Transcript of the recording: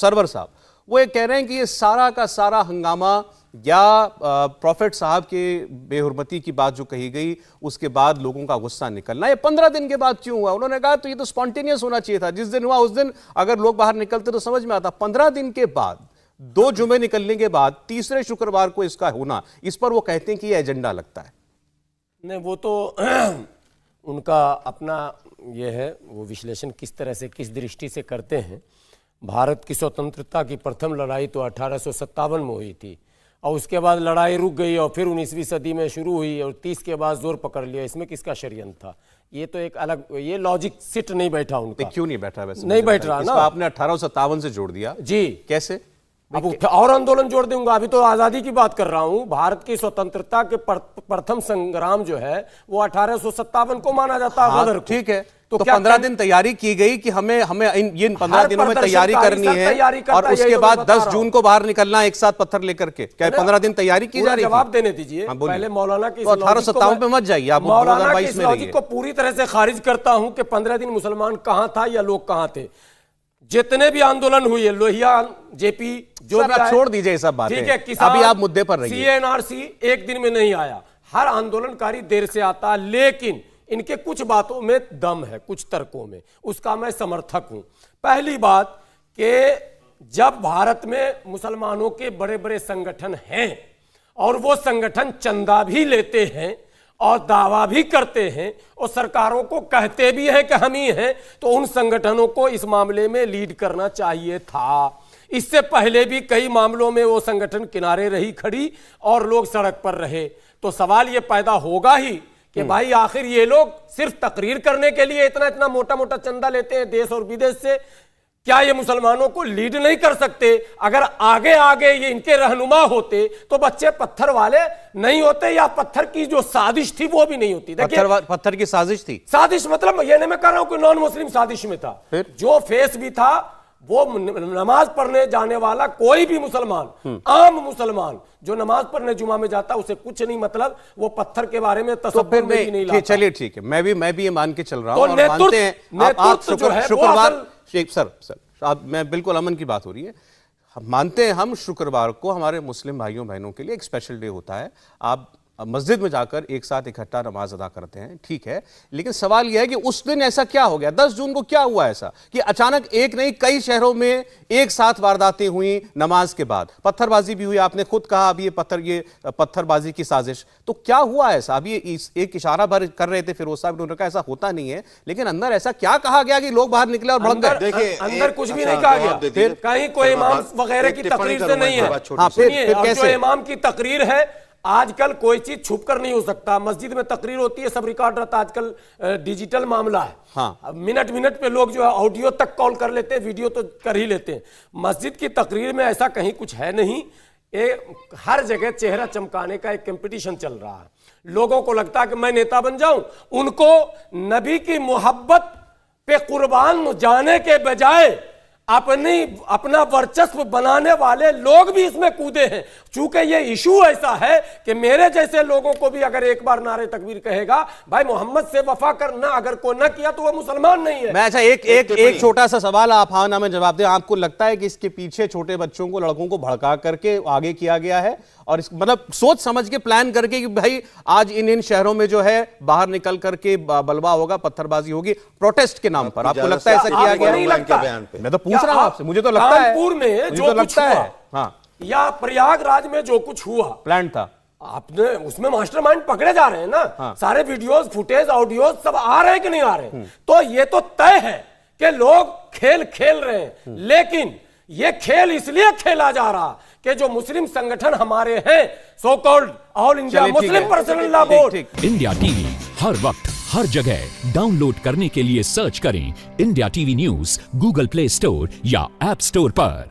Server साहब, वो ये कह रहे हैं कि ये सारा का सारा हंगामा या प्रॉफिट साहब के बेहुरमती की बात जो कही गई उसके बाद लोगों का गुस्सा निकलना, ये 15 दिन के बाद क्यों हुआ? उन्होंने कहा तो ये तो स्पॉन्टेनियस होना चाहिए था, जिस दिन हुआ उस दिन अगर लोग बाहर निकलते तो समझ में आता। 15 दिन के बाद, 2 जुमे निकलने के बाद तीसरे शुक्रवार को इसका होना, इस पर वो कहते हैं कि ये एजेंडा लगता है। नहीं, वो तो उनका अपना ये है, वो विश्लेषण किस तरह से किस दृष्टि से करते हैं। भारत की स्वतंत्रता की प्रथम लड़ाई तो 1857 में हुई थी और उसके बाद लड़ाई रुक गई और फिर 19वीं सदी में शुरू हुई और 30 के बाद जोर पकड़ लिया। इसमें किसका षड्यंत्र था? ये तो एक अलग, ये लॉजिक सिट नहीं बैठा उनका। क्यों नहीं बैठा? वैसे नहीं बैठ रहा ना, आपने 1857 से जोड़ दिया जी, कैसे? अब और आंदोलन जोड़ दूंगा। अभी तो आजादी की बात कर रहा हूं। भारत की स्वतंत्रता के प्रथम संग्राम जो है वो 1857 को माना जाता है। हाँ, ठीक है, तो 15 दिन तैयारी की गई कि हमें इन 15 दिनों में तैयारी करनी है और उसके बाद 10 जून को बाहर निकलना एक साथ पत्थर लेकर के। क्या 15 दिन तैयारी की जा रही? जवाब देने दीजिए पहले। मौलाना की 1857 पे मत जाइए आप, मौलाना की इस लॉजिक को पूरी तरह से खारिज करता हूं कि 15 दिन मुसलमान कहां था या लोग कहां थे। जितने भी आंदोलन हुए, लोहिया, जेपी, जो भी छोड़ दीजिए सब बातें, ठीक है। किसान, अभी आप मुद्दे पर रहिए। सीएनआरसी एक दिन में नहीं आया, हर आंदोलनकारी देर से आता, लेकिन इनके कुछ बातों में दम है, कुछ तर्कों में, उसका मैं समर्थक हूं। पहली बात कि जब भारत में मुसलमानों के बड़े बड़े संगठन हैं और वो संगठन चंदा भी लेते हैं और दावा भी करते हैं और सरकारों को कहते भी हैं कि हम ही हैं, तो उन संगठनों को इस मामले में लीड करना चाहिए था। इससे पहले भी कई मामलों में वो संगठन किनारे रही खड़ी और लोग सड़क पर रहे। तो सवाल ये पैदा होगा ही कि भाई आखिर ये लोग सिर्फ तकरीर करने के लिए इतना इतना मोटा मोटा चंदा लेते हैं देश और विदेश से, क्या ये मुसलमानों को लीड नहीं कर सकते? अगर आगे आगे ये इनके रहनुमा होते तो बच्चे पत्थर वाले नहीं होते, या पत्थर की जो साजिश थी वो भी नहीं होती। पत्थर की साजिश थी। साजिश मतलब ये नहीं मैं कह रहा हूं कि नॉन मुस्लिम साजिश में था। जो फेस भी था वो नमाज पढ़ने जाने वाला कोई भी मुसलमान, आम मुसलमान जो नमाज पढ़ने जुमा में जाता उसे कुछ नहीं, मतलब वो पत्थर के बारे में तसव्वुर में भी नहीं लाता। चलिए ठीक है, मैं भी ये मान के चल रहा हूं। और मानते हैं आप शुक्रवार, सर आप, मैं बिल्कुल अमन की बात हो रही है, मानते हैं हम शुक्रवार को हमारे मुस्लिम भाइयों बहनों के लिए एक स्पेशल डे होता है, आप मस्जिद में जाकर एक साथ इकट्ठा नमाज अदा करते हैं, ठीक है। लेकिन सवाल यह है कि उस दिन ऐसा क्या हो गया, 10 जून को क्या हुआ ऐसा कि अचानक एक नहीं कई शहरों में एक साथ वारदातें हुई नमाज के बाद, पत्थरबाजी भी हुई, आपने खुद कहा अभी ये पत्थरबाजी की साजिश, तो क्या हुआ ऐसा? अभी एक इशारा भर कर रहे थे फिरोज साहब, उन्होंने कहा ऐसा होता नहीं है, लेकिन अंदर ऐसा क्या कहा गया कि लोग बाहर निकले और भड़क गए? देखिए अंदर कुछ भी नहीं कहा गया, फिर कहीं कोई इमाम वगैरह की तकरीर से नहीं है। फिर कैसे इमाम की तकरीर है? आजकल कोई चीज छुप कर नहीं हो सकता। मस्जिद में तकरीर होती है, सब रिकॉर्ड रहता है, आजकल डिजिटल मामला है। हाँ। मिनट मिनट पे लोग जो है ऑडियो तक कॉल कर लेते हैं, वीडियो तो कर ही लेते हैं। मस्जिद की तकरीर में ऐसा कहीं कुछ है नहीं। हर जगह चेहरा चमकाने का एक कंपटीशन चल रहा है। लोगों को लगता है कि मैं नेता बन जाऊं, उनको नबी की मोहब्बत पे कुर्बान जाने के बजाय अपना वर्चस्व बनाने वाले लोग भी इसमें कूदे हैं। चूंकि ये इशू ऐसा है कि मेरे जैसे लोगों को भी अगर एक बार नारे तकबीर कहेगा भाई मोहम्मद से वफा करना, अगर कोई न किया तो वो मुसलमान नहीं है। मैं अच्छा एक छोटा सा सवाल आप हाँ ना में जवाब दें। आपको लगता है कि इसके पीछे छोटे बच्चों को, लड़कों को भड़का करके आगे किया गया है और मतलब सोच समझ के प्लान करके कि भाई आज इन शहरों में जो है बाहर निकल करके बलवा होगा, पत्थरबाजी होगी प्रोटेस्ट के नाम पर? आपको लगता है ऐसा किया गया? नहीं लगता। मैं तो पूछ रहा हूं आपसे, मुझे तो लगता है कानपुर में जो कुछ हुआ, हाँ, या प्रयागराज में जो कुछ हुआ प्लान था, आपने उसमें मास्टरमाइंड पकड़े जा रहे हैं ना। हाँ। सारे वीडियोस, फुटेज, ऑडियोज सब आ रहे हैं कि नहीं आ रहे? तो ये तो तय है कि लोग खेल खेल रहे हैं, लेकिन ये खेल इसलिए खेला जा रहा कि जो मुस्लिम संगठन हमारे हैं, so called all India Muslim personal law board. India TV हर वक्त हर जगह डाउनलोड करने के लिए सर्च करें India TV news Google Play Store या ऐप स्टोर पर।